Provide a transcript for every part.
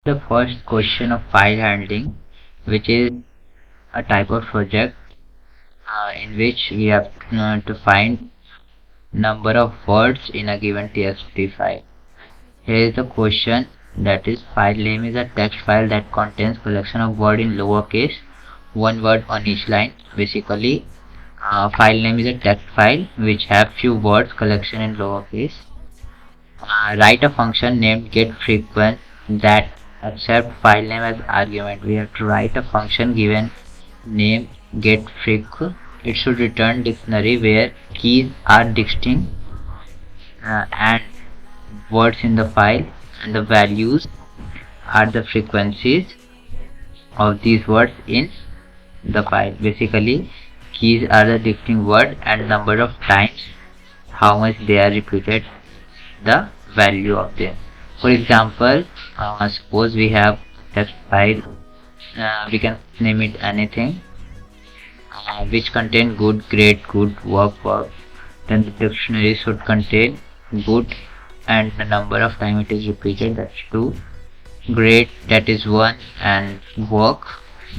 The first question of file handling, which is a type of project in which we have to find number of words in a given txt file. Here is the question, that is file name is a text file that contains collection of word in lowercase, one word on each line. Basically, file name is a text file which have few words collection in lowercase. Write a function named getFreq that accept file name as argument. We have to write a function given name getFreq. It should return dictionary where keys are distinct and words in the file, and the values are the frequencies of these words in the file. Basically, keys are the distinct word and number of times how much they are repeated, the value of them. For example, suppose we have text file, we can name it anything, which contain good, great, good, work. Then the dictionary should contain good and the number of time it is repeated, that's 2, great, that is 1, and work,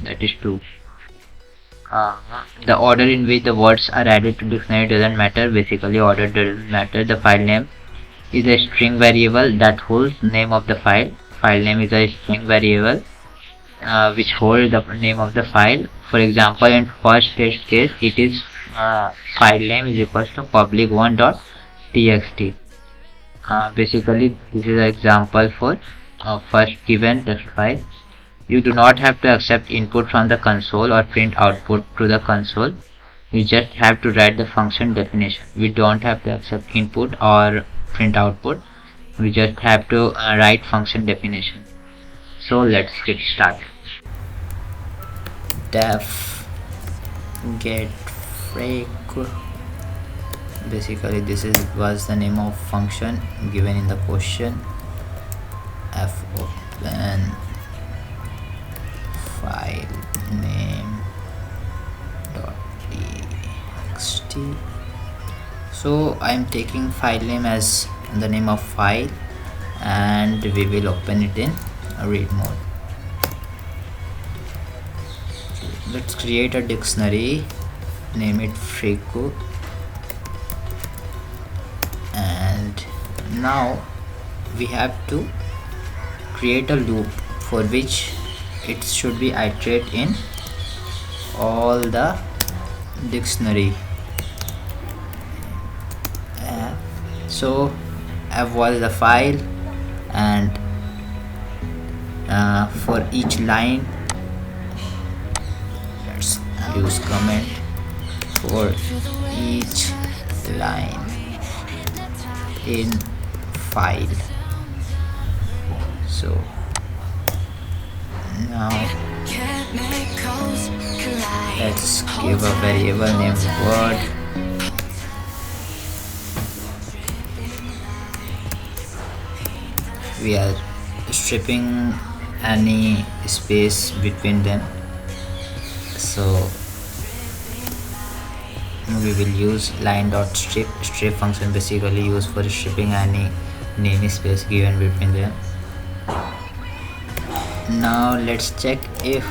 that is 2. The order in which the words are added to dictionary doesn't matter. Basically, order doesn't matter. The file name is a string variable that holds name of the file. File name is a string variable which holds the name of the file. For example, in first test case, it is file name is equals to public1.txt. Basically, this is an example for first given text file. You do not have to accept input from the console or print output to the console. You just have to write the function definition. We don't have to accept input or print output. We just have to write function definition. So let's get started. Def get freq. Basically, this was the name of function given in the question. Fopen file name .txt. So I am taking file name as the name of file, and we will open it in read mode. Let's create a dictionary, name it freq, and now we have to create a loop for which it should be iterate in all the dictionary. So F was the file, and for each line let's use comment for each line in file. So now let's give a variable named word. We are stripping any space between them, so we will use line.strip. Strip function basically used for stripping any namespace given between them. Now let's check if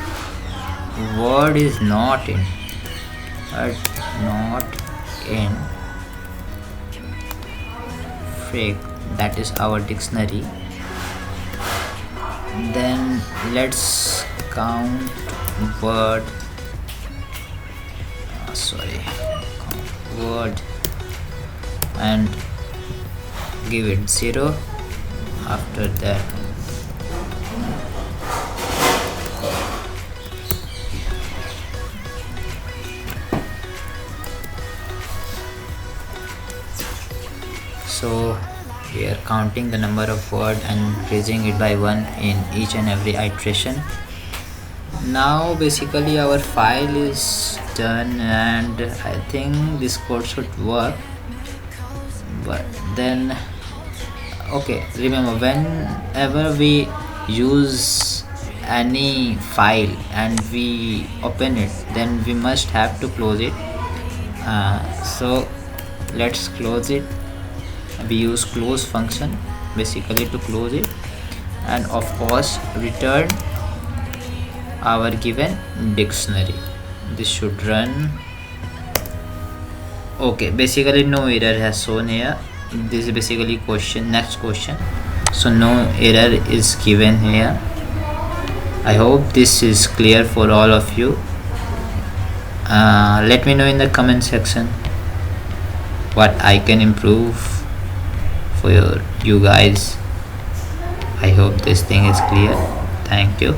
word is not in freq, that is our dictionary. Then let's count word and give it 0. After that so we are counting the number of words and increasing it by 1 in each and every iteration. Now basically our file is done, and I think this code should work. But then okay, remember, whenever we use any file and we open it, then we must have to close it. So let's close it. We use close function basically to close it. and of course return our given dictionary. This should run. Okay, basically no error has shown here. This is basically next question, so no error is given here. I hope this is clear for all of you. Let me know in the comment section what I can improve for you guys. I hope this thing is clear. Thank you.